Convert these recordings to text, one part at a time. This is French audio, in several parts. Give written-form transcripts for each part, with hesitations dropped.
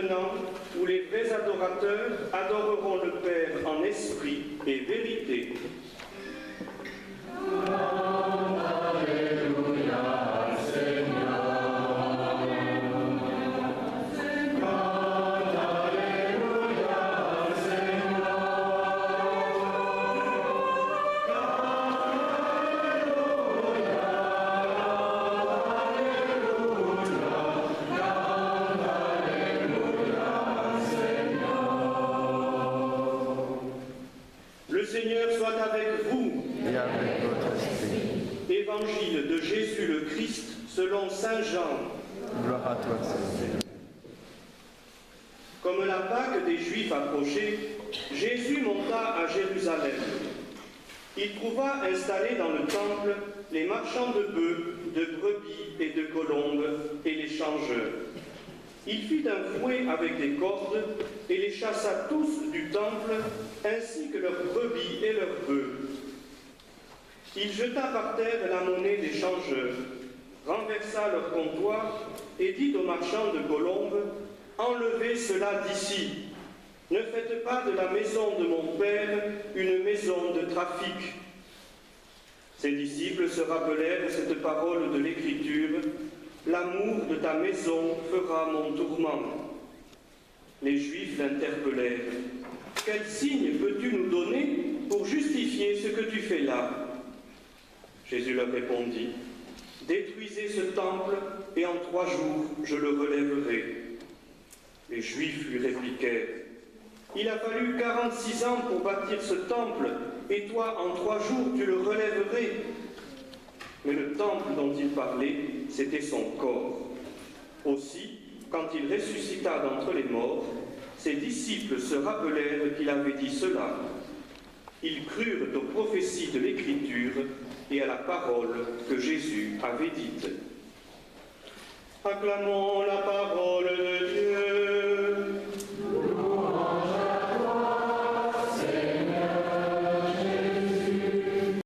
maintenant où les vrais adorateurs adoreront le Père en esprit et vérité. Évangile de Jésus le Christ selon saint Jean. Gloire à toi, Seigneur. Comme la Pâque des Juifs approchait, Jésus monta à Jérusalem. Il trouva installés dans le temple les marchands de bœufs, de brebis et de colombes et les changeurs. Il fit un fouet avec des cordes et les chassa tous du temple, ainsi que leurs brebis et leurs bœufs. Il jeta par terre la monnaie des changeurs, renversa leur comptoir et dit aux marchands de colombes, « Enlevez cela d'ici. Ne faites pas de la maison de mon Père une maison de trafic. » Ses disciples se rappelèrent cette parole de l'Écriture, « L'amour de ta maison fera mon tourment. » Les Juifs l'interpellèrent, « Quel signe peux-tu nous donner pour justifier ce que tu fais là ?» Jésus leur répondit, « Détruisez ce temple, et en 3 jours je le relèverai. » Les Juifs lui répliquèrent, « Il a fallu 46 ans pour bâtir ce temple, et toi en 3 jours tu le relèverais. » Mais le temple dont il parlait, c'était son corps. Aussi, quand il ressuscita d'entre les morts, ses disciples se rappelèrent qu'il avait dit cela. Ils crurent aux prophéties de l'Écriture et à la parole que Jésus avait dite. Acclamons la parole de Dieu. Louange à toi, Seigneur Jésus.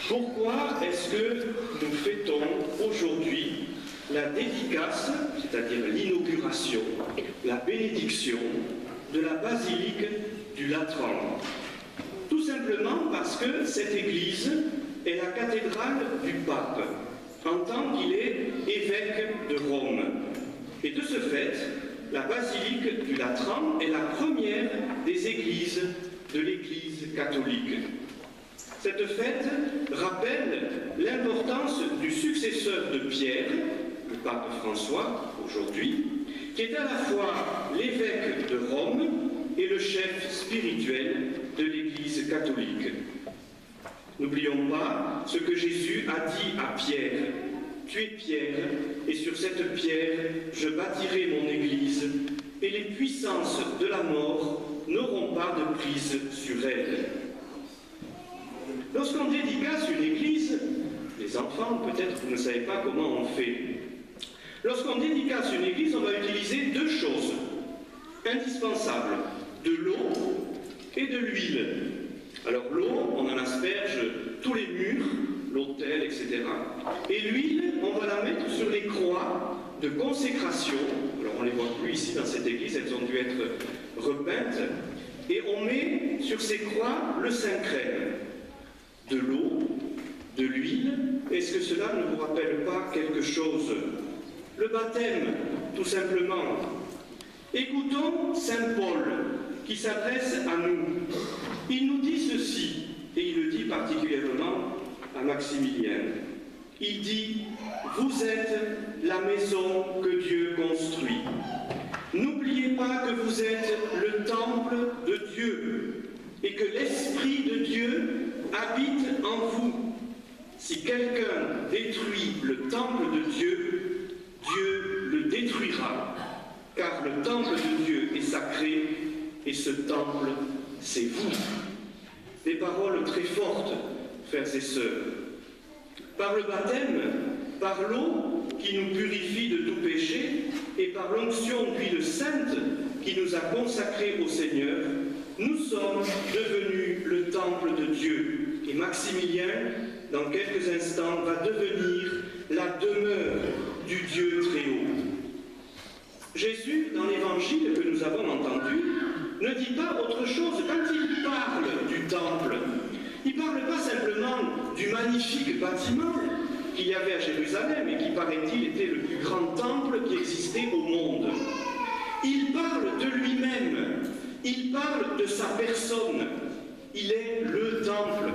Pourquoi est-ce que nous fêtons aujourd'hui la dédicace, c'est-à-dire l'inauguration, la bénédiction de la basilique du Latran? Tout simplement parce que cette église est la cathédrale du pape, en tant qu'il est évêque de Rome. Et de ce fait, la basilique du Latran est la première des églises de l'Église catholique. Cette fête rappelle l'importance du successeur de Pierre, le pape François, aujourd'hui, qui est à la fois l'évêque de Rome et le chef spirituel de l'Église catholique. N'oublions pas ce que Jésus a dit à Pierre. « Tu es Pierre, et sur cette pierre, je bâtirai mon Église, et les puissances de la mort n'auront pas de prise sur elle. » Lorsqu'on dédicace une église, les enfants, peut-être vous ne savez pas comment on fait. Lorsqu'on dédicace une église, on va utiliser 2 choses indispensables, de l'eau et de l'huile. Alors l'eau, on en asperge tous les murs, l'autel, etc. Et l'huile, on va la mettre sur les croix de consécration. Alors on ne les voit plus ici dans cette église, elles ont dû être repeintes. Et on met sur ces croix le Saint-Crème. De l'eau, de l'huile. Est-ce que cela ne vous rappelle pas quelque chose? Le baptême, tout simplement. Écoutons Saint Paul, qui s'adresse à nous. Il nous dit ceci, et il le dit particulièrement à Maximilien. Il dit, « Vous êtes la maison que Dieu construit. N'oubliez pas que vous êtes le temple de Dieu, et que l'Esprit de Dieu habite en vous. Si quelqu'un détruit le temple de Dieu, Dieu le détruira, car le temple de Dieu est sacré, et ce temple, c'est vous. » Des paroles très fortes, frères et sœurs. Par le baptême, par l'eau qui nous purifie de tout péché, et par l'onction d'huile sainte qui nous a consacrés au Seigneur, nous sommes devenus le temple de Dieu. Et Maximilien, dans quelques instants, va devenir la demeure du Dieu très haut. Jésus, dans l'évangile que nous avons entendu, ne dit pas autre chose quand il parle du temple. Il ne parle pas simplement du magnifique bâtiment qu'il y avait à Jérusalem et qui, paraît-il, était le plus grand temple qui existait au monde. Il parle de lui-même, il parle de sa personne. Il est le temple.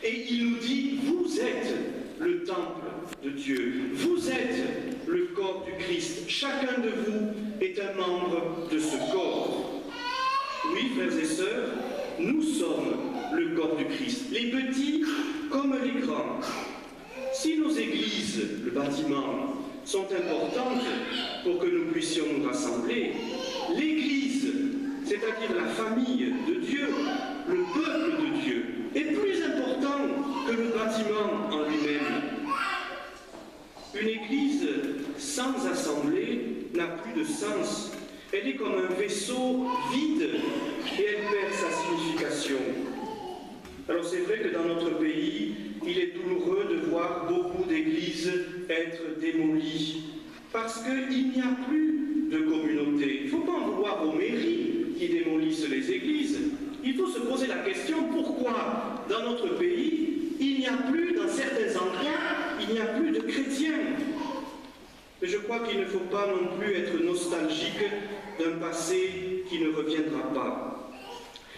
Et il nous dit, vous êtes le temple de Dieu. Vous êtes le corps du Christ. Chacun de vous est un membre de ce corps. Oui, frères et sœurs, nous sommes le corps du Christ, les petits comme les grands. Si nos églises, le bâtiment, sont importantes pour que nous puissions nous rassembler, l'Église, c'est-à-dire la famille de Dieu, le peuple de Dieu, est plus important que le bâtiment en lui-même. Une Église sans assemblée n'a plus de sens. Elle est comme un vaisseau vide et elle perd sa signification. Alors c'est vrai que dans notre pays, il est douloureux de voir beaucoup d'églises être démolies parce qu'il n'y a plus de communauté. Il ne faut pas en vouloir aux mairies qui démolissent les églises. Il faut se poser la question pourquoi dans notre pays, il n'y a plus, dans certains endroits, il n'y a plus de chrétiens. Mais je crois qu'il ne faut pas non plus être nostalgique d'un passé qui ne reviendra pas.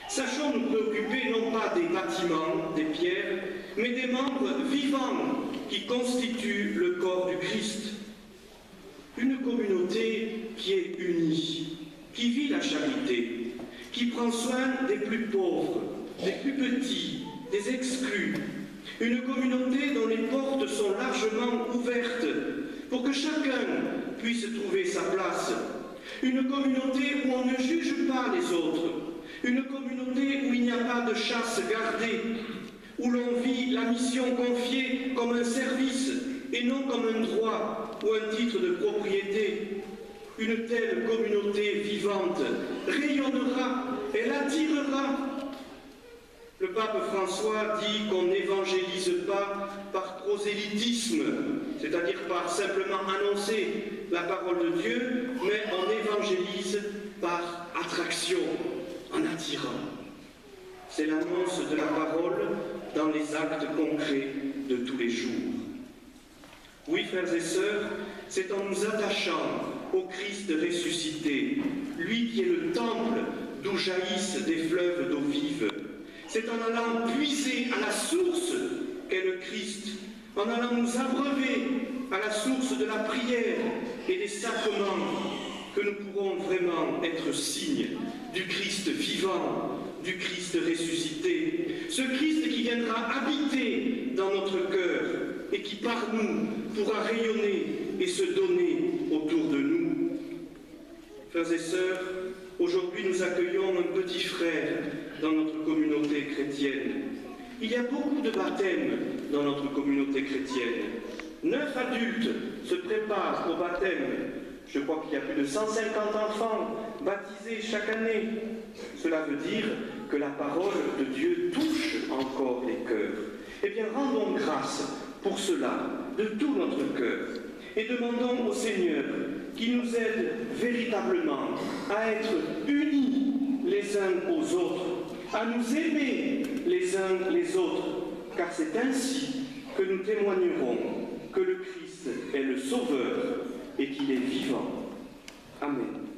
Sachons nous préoccuper non pas des bâtiments, des pierres, mais des membres vivants qui constituent le corps du Christ. Une communauté qui est unie, qui vit la charité, qui prend soin des plus pauvres, des plus petits, des exclus. Une communauté dont les portes sont largement ouvertes pour que chacun puisse trouver sa place. Une communauté où on ne juge pas les autres. Une communauté où il n'y a pas de chasse gardée, où l'on vit la mission confiée comme un service et non comme un droit ou un titre de propriété. Une telle communauté vivante rayonnera, elle attirera. Le pape François dit qu'on n'évangélise pas par prosélytisme, c'est-à-dire par simplement annoncer la parole de Dieu, mais on évangélise par attraction, en attirant. C'est l'annonce de la parole dans les actes concrets de tous les jours. Oui, frères et sœurs, c'est en nous attachant au Christ ressuscité, lui qui est le temple d'où jaillissent des fleuves d'eau vive. C'est en allant puiser à la source qu'est le Christ, en allant nous abreuver à la source de la prière et des sacrements, que nous pourrons vraiment être signes du Christ vivant, du Christ ressuscité, ce Christ qui viendra habiter dans notre cœur et qui par nous pourra rayonner et se donner autour de nous. Frères et sœurs, aujourd'hui nous accueillons un petit frère dans notre communauté chrétienne. Il y a beaucoup de baptêmes dans notre communauté chrétienne. 9 adultes se préparent au baptême. Je crois qu'il y a plus de 150 enfants baptisés chaque année. Cela veut dire que la parole de Dieu touche encore les cœurs. Eh bien, rendons grâce pour cela de tout notre cœur et demandons au Seigneur qui nous aide véritablement à être unis les uns aux autres, à nous aimer les uns les autres, car c'est ainsi que nous témoignerons que le Christ est le Sauveur et qu'il est vivant. Amen.